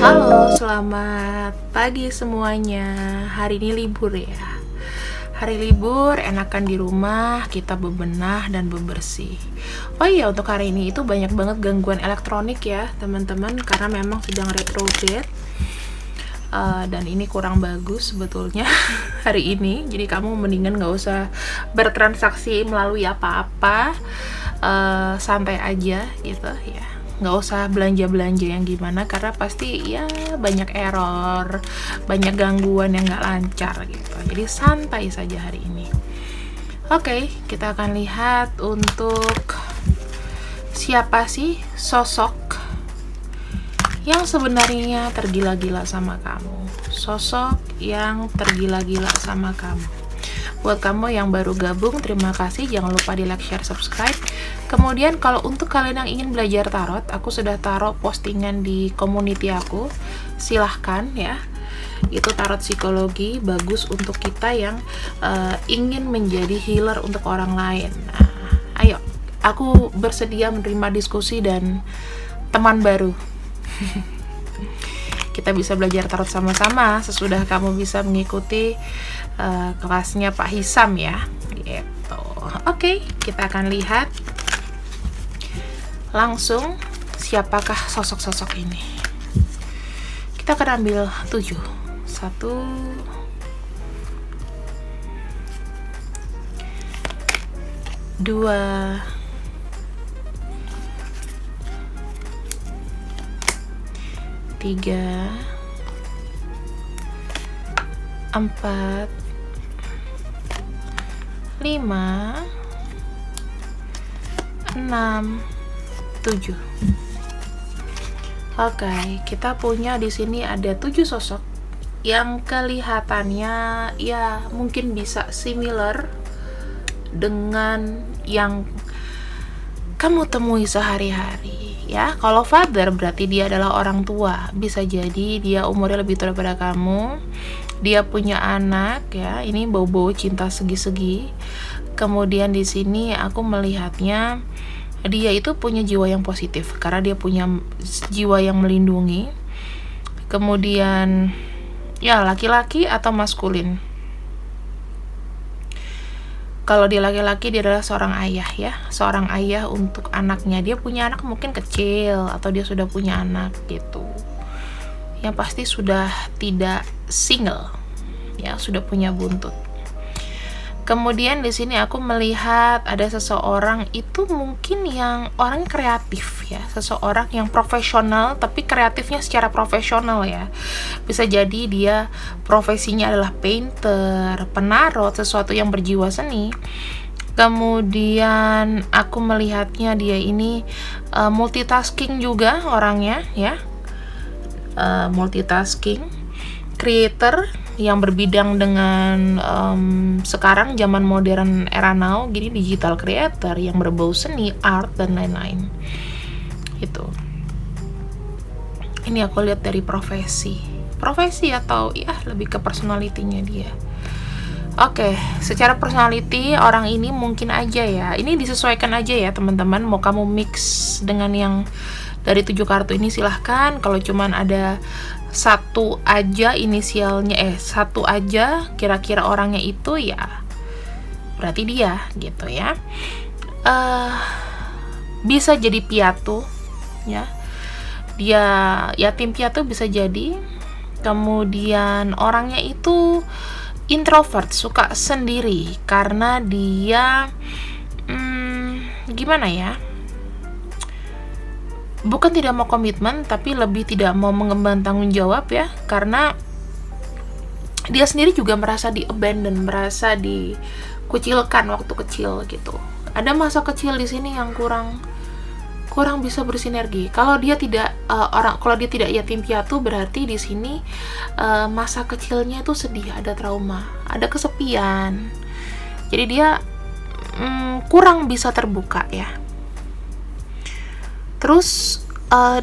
Halo, selamat pagi semuanya. Hari ini libur ya. Hari libur, enakan di rumah, kita bebenah dan bebersih. Oh iya, untuk hari ini itu banyak banget gangguan elektronik ya, teman-teman, karena memang sedang retrograde. Dan ini kurang bagus sebetulnya hari ini. Jadi kamu mendingan gak usah bertransaksi melalui apa-apa, santai aja gitu ya. Nggak usah belanja-belanja yang gimana, karena pasti ya banyak error, banyak gangguan yang nggak lancar gitu. Jadi santai saja hari ini. Oke, kita akan lihat untuk siapa sih sosok yang sebenarnya tergila-gila sama kamu. Sosok yang tergila-gila sama kamu. Buat kamu yang baru gabung, terima kasih. Jangan lupa di like, share, subscribe. Kemudian kalau untuk kalian yang ingin belajar tarot, aku sudah taruh postingan di community aku. Silahkan ya. Itu tarot psikologi, bagus untuk kita yang ingin menjadi healer untuk orang lain. Nah, ayo, aku bersedia menerima diskusi dan teman baru. Kita bisa belajar tarot sama-sama sesudah kamu bisa mengikuti kelasnya Pak Hisam ya gitu. Oke, kita akan lihat langsung siapakah sosok-sosok ini. Kita akan ambil 7. 1 2 3 4 5 6 7. Oke, kita punya di sini ada 7 sosok yang kelihatannya ya mungkin bisa similar dengan yang kamu temui sehari-hari ya. Kalau father berarti dia adalah orang tua, bisa jadi dia umurnya lebih tua daripada kamu, dia punya anak ya, ini bau-bau cinta segi-segi. Kemudian di sini aku melihatnya dia itu punya jiwa yang positif karena dia punya jiwa yang melindungi. Kemudian ya laki-laki atau maskulin. Kalau dia laki-laki, dia adalah seorang ayah ya, seorang ayah untuk anaknya. Dia punya anak mungkin kecil atau dia sudah punya anak gitu. Yang pasti sudah tidak single ya, sudah punya buntut. Kemudian di sini aku melihat ada seseorang itu mungkin yang orang kreatif ya, seseorang yang profesional tapi kreatifnya secara profesional ya. Bisa jadi dia profesinya adalah painter, penarot, sesuatu yang berjiwa seni. Kemudian aku melihatnya dia ini multitasking juga orangnya ya, multitasking, creator yang berbidang dengan sekarang zaman modern era now gini, digital creator yang berbau seni, art dan lain-lain. Itu. Ini aku lihat dari profesi atau ya lebih ke personality-nya dia. Oke, secara personality orang ini mungkin aja ya. Ini disesuaikan aja ya teman-teman. Mau kamu mix dengan yang dari 7 kartu ini silahkan. Kalau cuman ada satu aja inisialnya, satu aja kira-kira orangnya itu ya berarti dia gitu ya. Bisa jadi piatu ya, dia yatim piatu bisa jadi. Kemudian orangnya itu introvert, suka sendiri karena dia gimana ya, bukan tidak mau komitmen, tapi lebih tidak mau mengemban tanggung jawab ya, karena dia sendiri juga merasa di-abandon, merasa dikucilkan waktu kecil gitu. Ada masa kecil di sini yang kurang bisa bersinergi. Kalau dia tidak kalau dia tidak yatim piatu, berarti di sini masa kecilnya itu sedih, ada trauma, ada kesepian. Jadi dia kurang bisa terbuka ya. Terus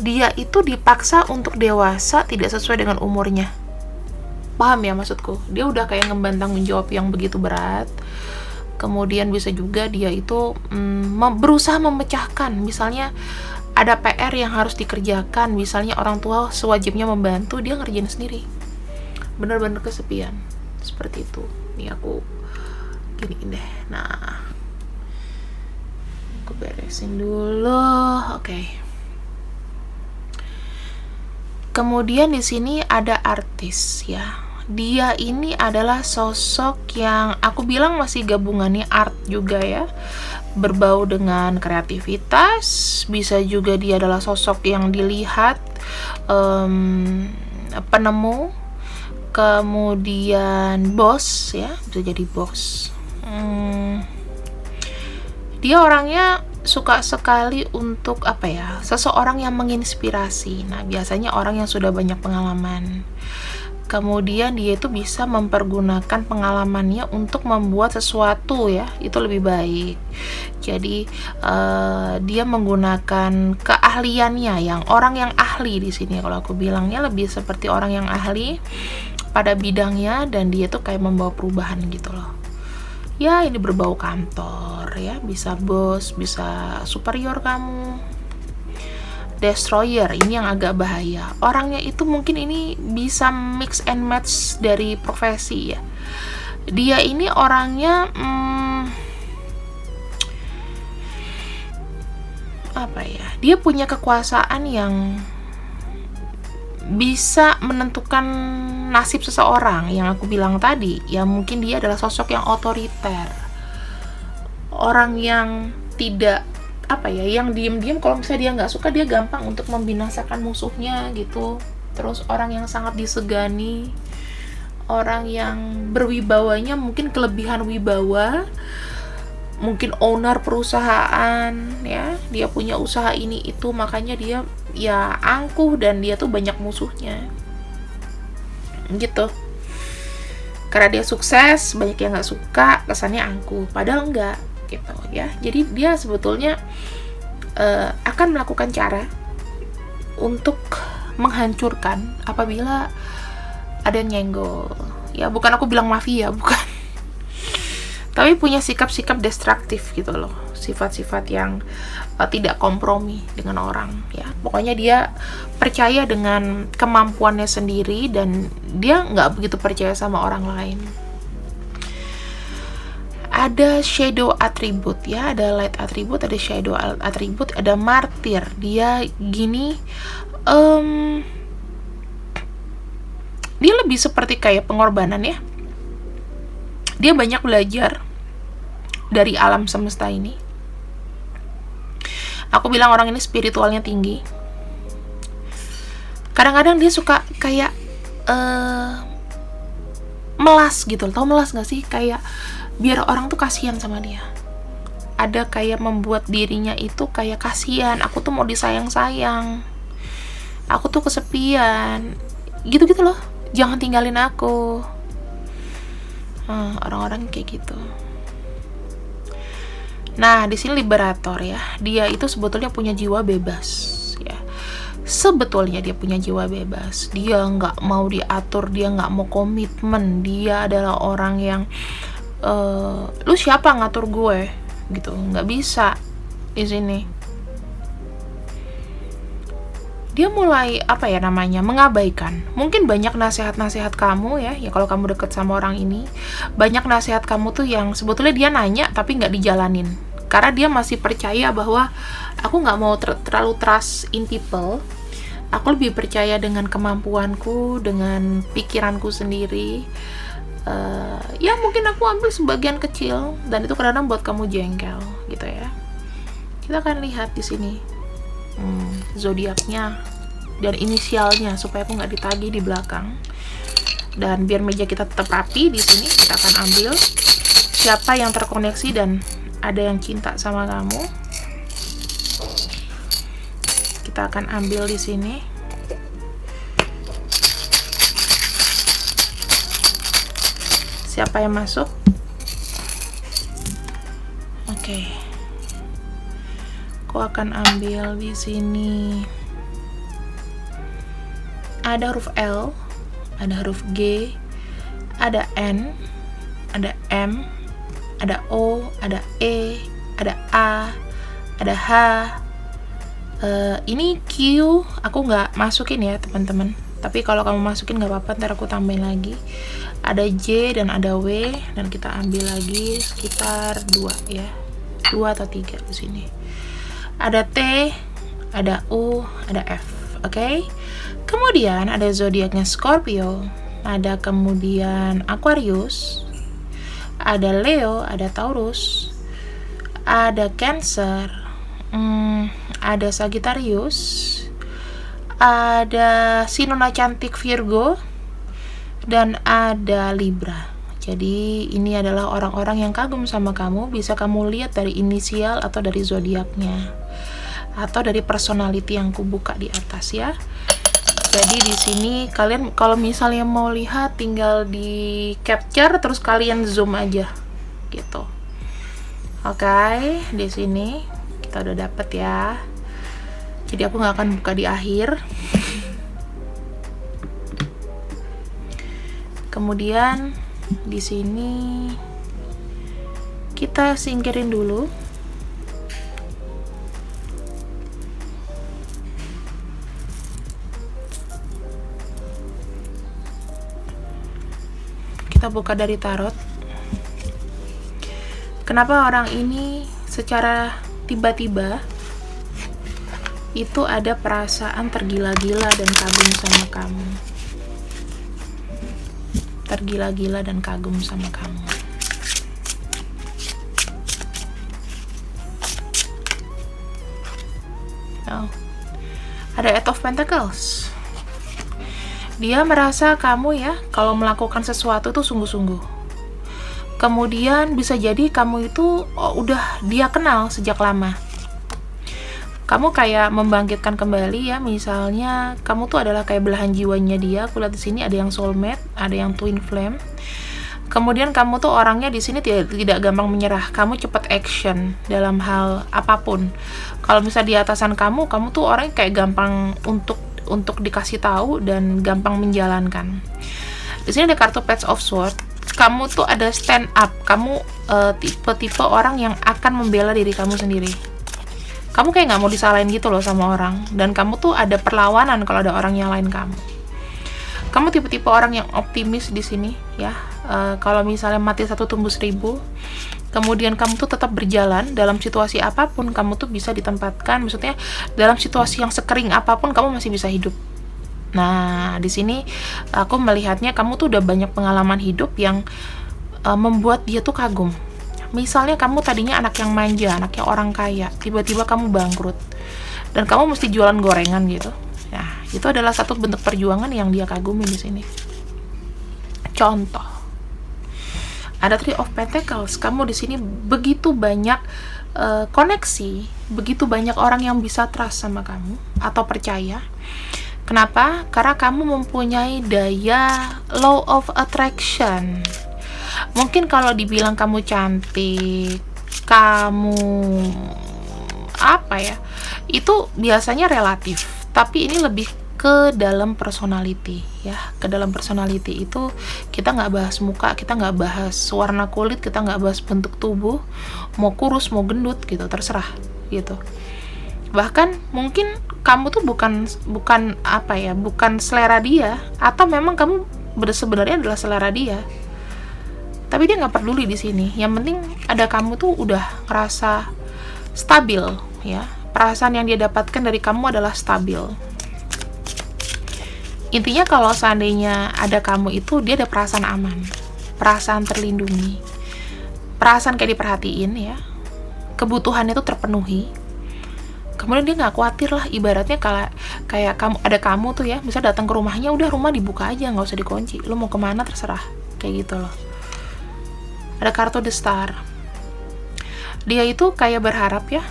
dia itu dipaksa untuk dewasa tidak sesuai dengan umurnya. Paham ya maksudku? Dia udah kayak ngemban tanggung jawab yang begitu berat. Kemudian bisa juga dia itu berusaha memecahkan, misalnya ada PR yang harus dikerjakan, misalnya orang tua sewajibnya membantu, dia ngerjain sendiri, bener-bener kesepian seperti itu. Nih aku gini deh, nah aku beresin dulu. Oke. Kemudian di sini ada artis ya. Dia ini adalah sosok yang aku bilang masih gabungannya art juga ya, berbau dengan kreativitas. Bisa juga dia adalah sosok yang dilihat penemu, kemudian bos ya, bisa jadi bos. Dia orangnya suka sekali untuk seseorang yang menginspirasi. Nah, biasanya orang yang sudah banyak pengalaman. Kemudian dia itu bisa mempergunakan pengalamannya untuk membuat sesuatu ya, itu lebih baik. Jadi dia menggunakan keahliannya, yang orang yang ahli di sini kalau aku bilangnya lebih seperti orang yang ahli pada bidangnya, dan dia tuh kayak membawa perubahan gitu loh. Ya, ini berbau kantor ya, bisa bos, bisa superior kamu. Destroyer, ini yang agak bahaya. Orangnya itu mungkin ini bisa mix and match dari profesi ya. Dia ini orangnya dia punya kekuasaan yang bisa menentukan nasib seseorang. Yang aku bilang tadi ya, mungkin dia adalah sosok yang otoriter, orang yang tidak yang diem-diem. Kalau misalnya dia nggak suka, dia gampang untuk membinasakan musuhnya gitu. Terus orang yang sangat disegani, orang yang berwibawanya mungkin kelebihan wibawa, mungkin owner perusahaan ya, dia punya usaha ini itu, makanya dia ya angkuh dan dia tuh banyak musuhnya gitu. Karena dia sukses, banyak yang nggak suka, kesannya angkuh, padahal enggak gitu ya. Jadi dia sebetulnya akan melakukan cara untuk menghancurkan apabila ada yang nyenggol ya. Bukan aku bilang mafia, bukan, tapi punya sikap-sikap destruktif gitu loh, sifat-sifat yang tidak kompromi dengan orang ya. Pokoknya dia percaya dengan kemampuannya sendiri dan dia nggak begitu percaya sama orang lain. Ada shadow attribute ya, ada light attribute, ada shadow attribute, ada martir. Dia gini, dia lebih seperti kayak pengorbanan ya. Dia banyak belajar dari alam semesta ini. Aku bilang orang ini spiritualnya tinggi. Kadang-kadang dia suka kayak melas gitu. Tahu melas gak sih? Kayak biar orang tuh kasihan sama dia. Ada kayak membuat dirinya itu kayak kasihan. Aku tuh mau disayang-sayang. Aku tuh kesepian. Gitu-gitu loh. Jangan tinggalin aku. Orang-orang kayak gitu. Nah, di sini liberator ya. Dia itu sebetulnya punya jiwa bebas ya. Sebetulnya dia punya jiwa bebas. Dia nggak mau diatur, dia nggak mau komitmen. Dia adalah orang yang lu siapa ngatur gue gitu, nggak bisa di sini. Dia mulai mengabaikan. Mungkin banyak nasihat-nasihat kamu ya kalau kamu deket sama orang ini, banyak nasihat kamu tuh yang sebetulnya dia nanya tapi nggak dijalanin, karena dia masih percaya bahwa aku nggak mau terlalu trust in people. Aku lebih percaya dengan kemampuanku, dengan pikiranku sendiri. Ya mungkin aku ambil sebagian kecil dan itu kadang-kadang buat kamu jengkel gitu ya. Kita akan lihat di sini zodiaknya dan inisialnya supaya aku nggak ditagih di belakang. Dan biar meja kita tetap rapi, di sini kita akan ambil siapa yang terkoneksi dan ada yang cinta sama kamu. Kita akan ambil di sini. Siapa yang masuk? Oke. Aku akan ambil di sini. Ada huruf L, ada huruf G, ada N, ada M, ada O, ada E, ada A, ada H, Ini Q aku nggak masukin ya teman-teman, tapi kalau kamu masukin nggak apa-apa, ntar aku tambahin lagi. Ada J dan ada W, dan kita ambil lagi sekitar 2 ya, 2 atau 3 di sini. Ada T, ada U, ada F. Oke. Kemudian ada zodiaknya Scorpio, ada kemudian Aquarius, ada Leo, ada Taurus, ada Cancer, ada Sagittarius, ada si Nona cantik Virgo, dan ada Libra. Jadi ini adalah orang-orang yang kagum sama kamu. Bisa kamu lihat dari inisial atau dari zodiaknya, atau dari personality yang kubuka di atas ya. Jadi di sini kalian kalau misalnya mau lihat tinggal di capture terus kalian zoom aja gitu. Oke, di sini kita udah dapet ya. Jadi aku nggak akan buka di akhir. Kemudian di sini kita singkirin dulu. Kita buka dari tarot. Kenapa orang ini secara tiba-tiba itu ada perasaan tergila-gila dan kagum sama kamu? Tergila-gila dan kagum sama kamu. Oh. Ada Eight of Pentacles. Dia merasa kamu ya, kalau melakukan sesuatu tuh sungguh-sungguh. Kemudian bisa jadi kamu itu udah dia kenal sejak lama. Kamu kayak membangkitkan kembali ya, misalnya kamu tuh adalah kayak belahan jiwanya dia. Aku lihat di sini ada yang soulmate, ada yang twin flame. Kemudian kamu tuh orangnya di sini tidak gampang menyerah. Kamu cepat action dalam hal apapun. Kalau misalnya di atasan kamu tuh orangnya kayak gampang untuk dikasih tahu dan gampang menjalankan. Di sini ada kartu Page of Swords. Kamu tuh ada stand up. Kamu tipe-tipe orang yang akan membela diri kamu sendiri. Kamu kayak nggak mau disalahin gitu loh sama orang. Dan kamu tuh ada perlawanan kalau ada orang yang lain kamu. Kamu tipe-tipe orang yang optimis di sini ya. Kalau misalnya mati 1 tumbuh 1000. Kemudian kamu tuh tetap berjalan dalam situasi apapun. Kamu tuh bisa ditempatkan, maksudnya dalam situasi yang sekering apapun kamu masih bisa hidup. Nah, di sini aku melihatnya kamu tuh udah banyak pengalaman hidup yang membuat dia tuh kagum. Misalnya kamu tadinya anak yang manja, anaknya orang kaya, tiba-tiba kamu bangkrut dan kamu mesti jualan gorengan gitu. Nah, itu adalah satu bentuk perjuangan yang dia kagumi di sini. Contoh, ada Three of Pentacles. Kamu di sini begitu banyak koneksi, begitu banyak orang yang bisa trust sama kamu atau percaya. Kenapa? Karena kamu mempunyai daya law of attraction. Mungkin kalau dibilang kamu cantik, kamu apa ya, itu biasanya relatif. Tapi ini lebih ke dalam personality ya. Ke dalam personality itu kita nggak bahas muka, kita nggak bahas warna kulit, kita nggak bahas bentuk tubuh, mau kurus mau gendut gitu, terserah gitu. Bahkan mungkin kamu tuh bukan apa ya, bukan selera dia, atau memang kamu sebenarnya adalah selera dia, tapi dia nggak peduli di sini. Yang penting ada kamu tuh udah ngerasa stabil ya. Perasaan yang dia dapatkan dari kamu adalah stabil. Intinya kalau seandainya ada kamu itu, dia ada perasaan aman, perasaan terlindungi, perasaan kayak diperhatiin ya, kebutuhannya tuh terpenuhi. Kemudian dia nggak khawatir lah, ibaratnya kayak kamu ada kamu tuh ya, bisa datang ke rumahnya, udah rumah dibuka aja, nggak usah dikunci, lo mau kemana terserah, kayak gitu loh. Ada kartu The Star. Dia itu kayak berharap ya,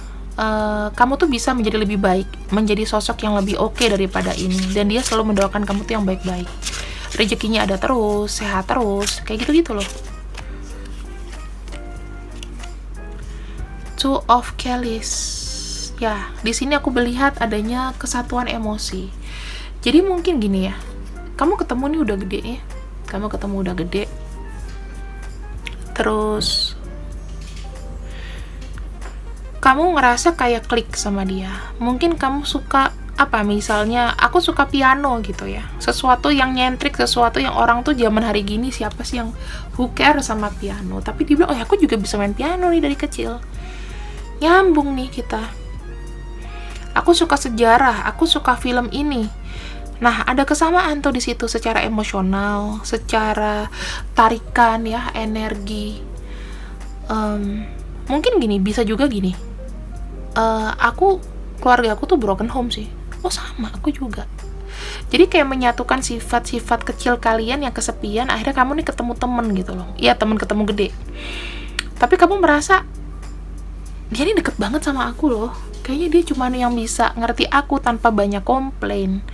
kamu tuh bisa menjadi lebih baik, menjadi sosok yang lebih oke daripada ini, dan dia selalu mendoakan kamu tuh yang baik-baik, rezekinya ada terus, sehat terus, kayak gitu-gitu loh. Two of Chalice. Ya, di sini aku melihat adanya kesatuan emosi. Jadi mungkin gini ya, kamu ketemu nih udah gede ya, kamu ketemu udah gede, terus kamu ngerasa kayak klik sama dia. Mungkin kamu suka apa, misalnya aku suka piano gitu ya, sesuatu yang nyentrik, sesuatu yang orang tuh zaman hari gini siapa sih yang who care sama piano, tapi dia bilang, oh ya aku juga bisa main piano nih dari kecil. Nyambung nih kita. Aku suka sejarah, aku suka film ini. Nah, ada kesamaan tuh di situ secara emosional, secara tarikan ya, energi. Mungkin gini, bisa juga gini. Keluarga aku tuh broken home sih. Oh sama, aku juga. Jadi kayak menyatukan sifat-sifat kecil kalian yang kesepian, akhirnya kamu nih ketemu temen gitu loh. Iya, temen ketemu gede. Tapi kamu merasa, dia ini deket banget sama aku loh. Kayaknya dia cuma yang bisa ngerti aku tanpa banyak komplain.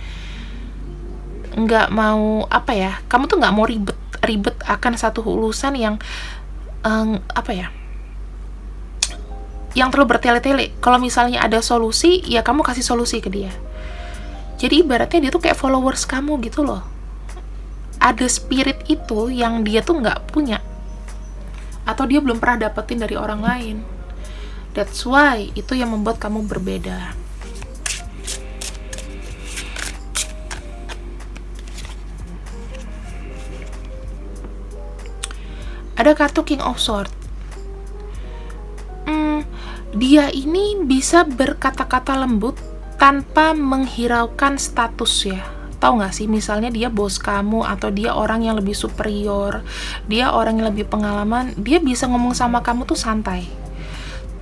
Nggak mau, apa ya, kamu tuh nggak mau ribet akan satu urusan yang, yang terlalu bertele-tele. Kalau misalnya ada solusi, ya kamu kasih solusi ke dia. Jadi ibaratnya dia tuh kayak followers kamu gitu loh. Ada spirit itu yang dia tuh nggak punya, atau dia belum pernah dapetin dari orang lain. That's why itu yang membuat kamu berbeda. Ada kartu King of Swords. Dia ini bisa berkata-kata lembut tanpa menghiraukan status ya. Tahu nggak sih, misalnya dia bos kamu atau dia orang yang lebih superior, dia orang yang lebih pengalaman, dia bisa ngomong sama kamu tuh santai.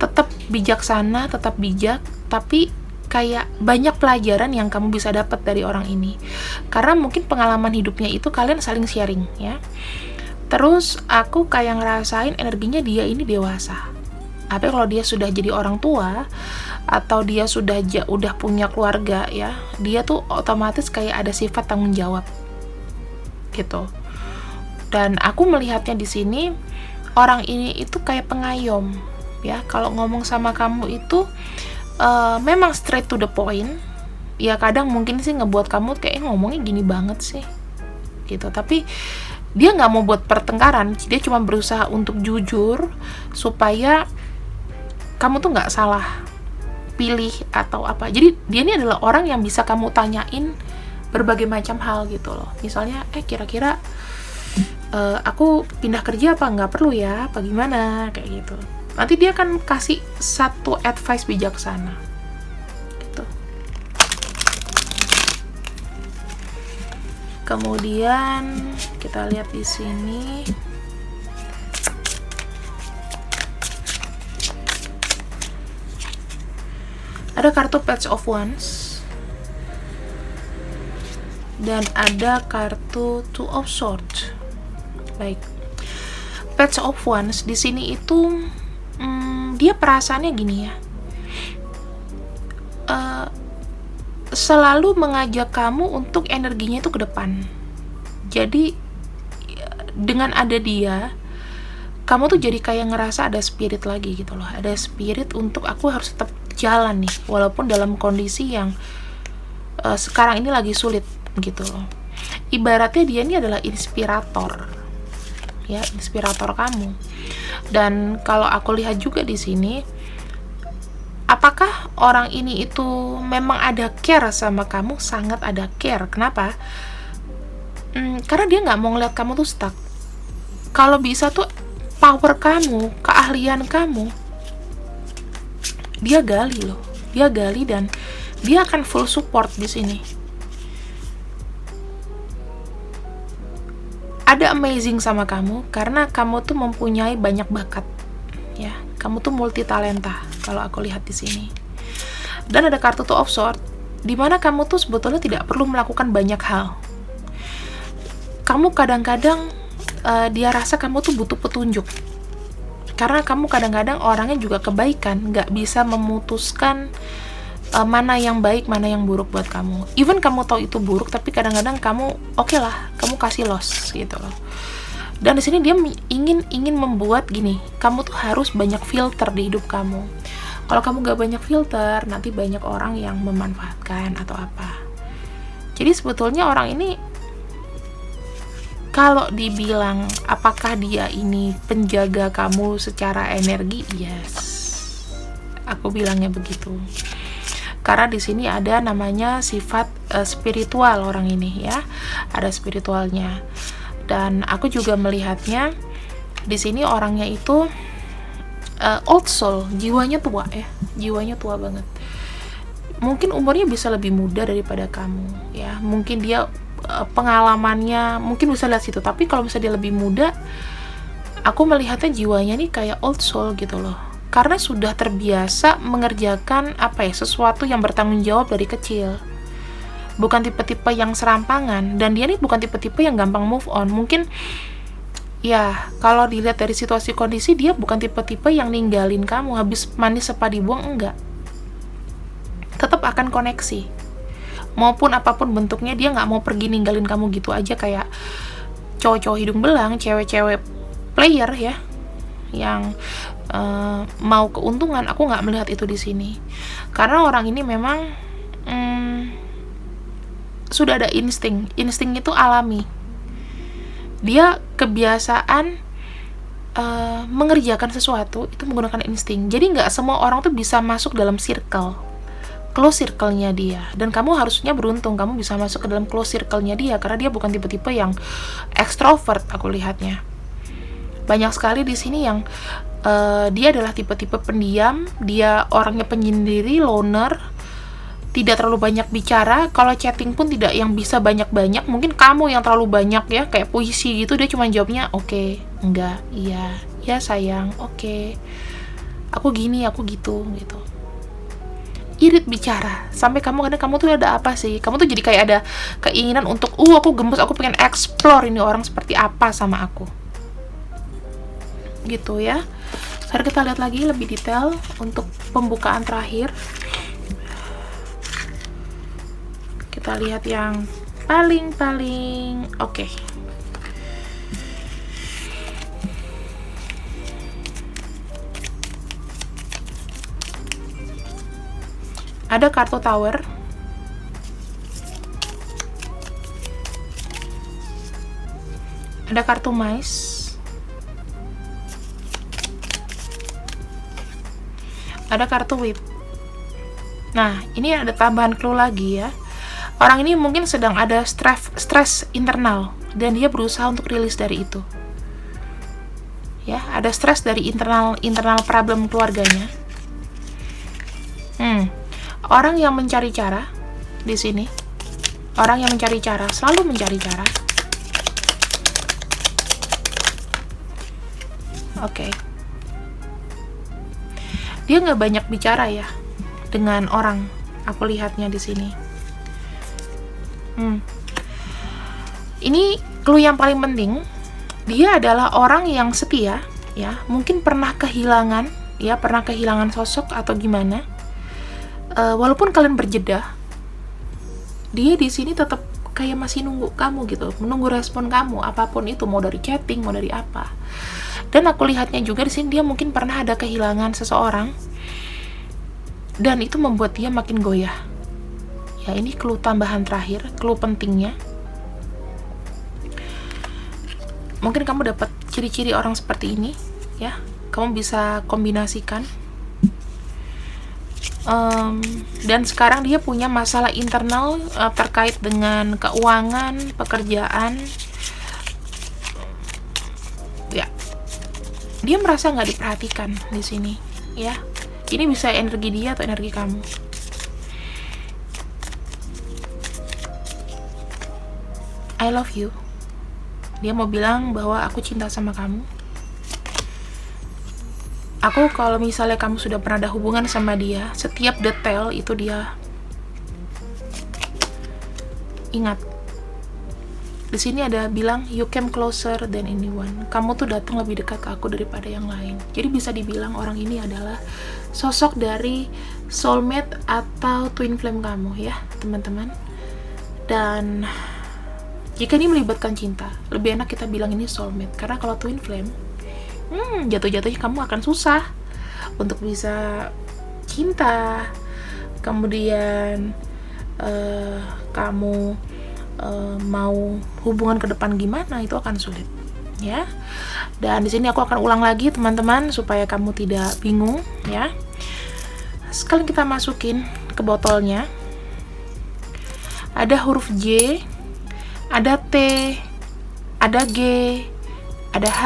Tetap bijaksana, tetap bijak, tapi kayak banyak pelajaran yang kamu bisa dapat dari orang ini. Karena mungkin pengalaman hidupnya itu kalian saling sharing ya. Terus aku kayak ngerasain energinya dia ini dewasa. Apa kalau dia sudah jadi orang tua atau dia udah punya keluarga ya, dia tuh otomatis kayak ada sifat tanggung jawab gitu. Dan aku melihatnya di sini, orang ini itu kayak pengayom ya. Kalau ngomong sama kamu itu memang straight to the point ya. Kadang mungkin sih ngebuat kamu kayak ngomongnya gini banget sih gitu, tapi dia nggak mau buat pertengkaran. Dia cuma berusaha untuk jujur supaya kamu tuh nggak salah pilih atau apa. Jadi dia ini adalah orang yang bisa kamu tanyain berbagai macam hal gitu loh. Misalnya, kira-kira aku pindah kerja apa nggak perlu ya, apa gimana, kayak gitu. Nanti dia akan kasih satu advice bijaksana gitu. Kemudian kita lihat di sini. Ada kartu Page of Wands dan ada kartu Two of Swords. Baik, Page of Wands di sini itu dia perasaannya gini ya, selalu mengajak kamu untuk energinya itu ke depan. Jadi dengan ada dia, kamu tuh jadi kayak ngerasa ada spirit lagi gitu loh. Ada spirit untuk aku harus tetap jalan nih, walaupun dalam kondisi yang sekarang ini lagi sulit gitu loh. Ibaratnya dia ini adalah inspirator ya, inspirator kamu. Dan kalau aku lihat juga di sini, apakah orang ini itu memang ada care sama kamu? Sangat ada care. Kenapa? Karena dia nggak mau ngeliat kamu tuh stuck. Kalau bisa tuh power kamu, keahlian kamu, dia gali loh. Dia gali dan dia akan full support di sini. Ada amazing sama kamu karena kamu tuh mempunyai banyak bakat ya. Kamu tuh multi talenta kalau aku lihat di sini. Dan ada kartu Two of Swords di mana kamu tuh sebetulnya tidak perlu melakukan banyak hal. Kamu kadang-kadang dia rasa kamu tuh butuh petunjuk. Karena kamu kadang-kadang orangnya juga kebaikan, nggak bisa memutuskan mana yang baik, mana yang buruk buat kamu. Even kamu tahu itu buruk, tapi kadang-kadang kamu oke lah, kamu kasih loss gitu loh. Dan di sini dia ingin membuat gini, kamu tuh harus banyak filter di hidup kamu. Kalau kamu nggak banyak filter, nanti banyak orang yang memanfaatkan atau apa. Jadi sebetulnya orang ini, kalau dibilang apakah dia ini penjaga kamu secara energi, yes. aku bilangnya begitu. Karena di sini ada namanya sifat spiritual orang ini ya, ada spiritualnya. Dan aku juga melihatnya di sini orangnya itu old soul, jiwanya tua ya, jiwanya tua banget. Mungkin umurnya bisa lebih muda daripada kamu ya, mungkin dia pengalamannya mungkin bisa lihat situ, tapi kalau misalnya dia lebih muda, aku melihatnya jiwanya nih kayak old soul gitu loh, karena sudah terbiasa mengerjakan sesuatu yang bertanggung jawab dari kecil. Bukan tipe-tipe yang serampangan, dan dia nih bukan tipe-tipe yang gampang move on. Mungkin ya kalau dilihat dari situasi kondisi, dia bukan tipe-tipe yang ninggalin kamu habis manis sepa dibuang, enggak. Tetap akan koneksi maupun apapun bentuknya, dia nggak mau pergi ninggalin kamu gitu aja kayak cowok-cowok hidung belang, cewek-cewek player ya yang mau keuntungan. Aku nggak melihat itu di sini, karena orang ini memang sudah ada insting itu alami. Dia kebiasaan mengerjakan sesuatu itu menggunakan insting. Jadi nggak semua orang tuh bisa masuk dalam close circle-nya dia, dan kamu harusnya beruntung kamu bisa masuk ke dalam close circle-nya dia, karena dia bukan tipe-tipe yang extrovert. Aku lihatnya banyak sekali di sini yang dia adalah tipe-tipe pendiam, dia orangnya penyendiri, loner, tidak terlalu banyak bicara. Kalau chatting pun tidak yang bisa banyak-banyak. Mungkin kamu yang terlalu banyak ya, kayak puisi gitu, dia cuma jawabnya oke, enggak, iya, ya sayang, oke, aku gini, aku gitu. Irit bicara, sampai kamu tuh ada apa sih? Kamu tuh jadi kayak ada keinginan untuk, aku gemes, aku pengen explore ini orang seperti apa sama aku. Gitu ya. Sekarang kita lihat lagi lebih detail untuk pembukaan terakhir. Kita lihat yang paling oke. Ada kartu Tower, ada kartu Mice, ada kartu Whip. Nah, ini ada tambahan clue lagi ya. Orang ini mungkin sedang ada stres internal, dan dia berusaha untuk rilis dari itu. Ya, ada stres dari internal problem keluarganya. Orang yang mencari cara di sini, orang yang mencari cara, selalu mencari cara. Oke. Dia nggak banyak bicara ya dengan orang. Aku lihatnya di sini. Ini clue yang paling penting. Dia adalah orang yang setia, ya. Mungkin pernah kehilangan sosok atau gimana. Walaupun kalian berjeda, dia di sini tetap kayak masih nunggu kamu gitu, menunggu respon kamu, apapun itu, mau dari chatting, mau dari apa. Dan aku lihatnya juga di sini dia mungkin pernah ada kehilangan seseorang, dan itu membuat dia makin goyah. Ya, ini clue tambahan terakhir, clue pentingnya. Mungkin kamu dapat ciri-ciri orang seperti ini, ya. Kamu bisa kombinasikan. Dan sekarang dia punya masalah internal terkait dengan keuangan, pekerjaan. Ya, dia merasa nggak diperhatikan di sini. Ya, ini bisa energi dia atau energi kamu. I love you. Dia mau bilang bahwa aku cinta sama kamu. Aku kalau misalnya kamu sudah pernah ada hubungan sama dia, setiap detail itu dia ingat. Di sini ada bilang you came closer than anyone. Kamu tuh datang lebih dekat ke aku daripada yang lain. Jadi bisa dibilang orang ini adalah sosok dari soulmate atau twin flame kamu ya, teman-teman. Dan jika ini melibatkan cinta, lebih enak kita bilang ini soulmate. Karena kalau twin flame, jatuh-jatuhnya kamu akan susah untuk bisa cinta. Kemudian kamu mau hubungan ke depan gimana, itu akan sulit ya. Dan di sini aku akan ulang lagi teman-teman supaya kamu tidak bingung ya. Sekarang kita masukin ke botolnya. Ada huruf J, ada T, ada G, ada H,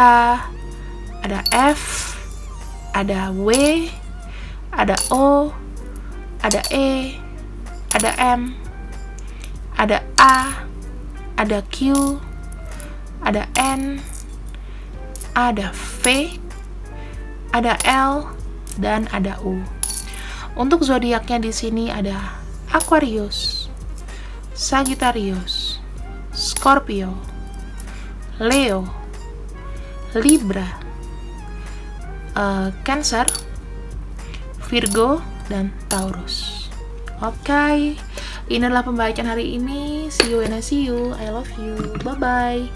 ada F, ada W, ada O, ada E, ada M, ada A, ada Q, ada N, ada V, ada L, dan ada U. Untuk zodiaknya di sini ada Aquarius, Sagittarius, Scorpio, Leo, Libra, Cancer, Virgo, dan Taurus. Oke, ini adalah pembacaan hari ini. See you and I see you. I love you. Bye bye.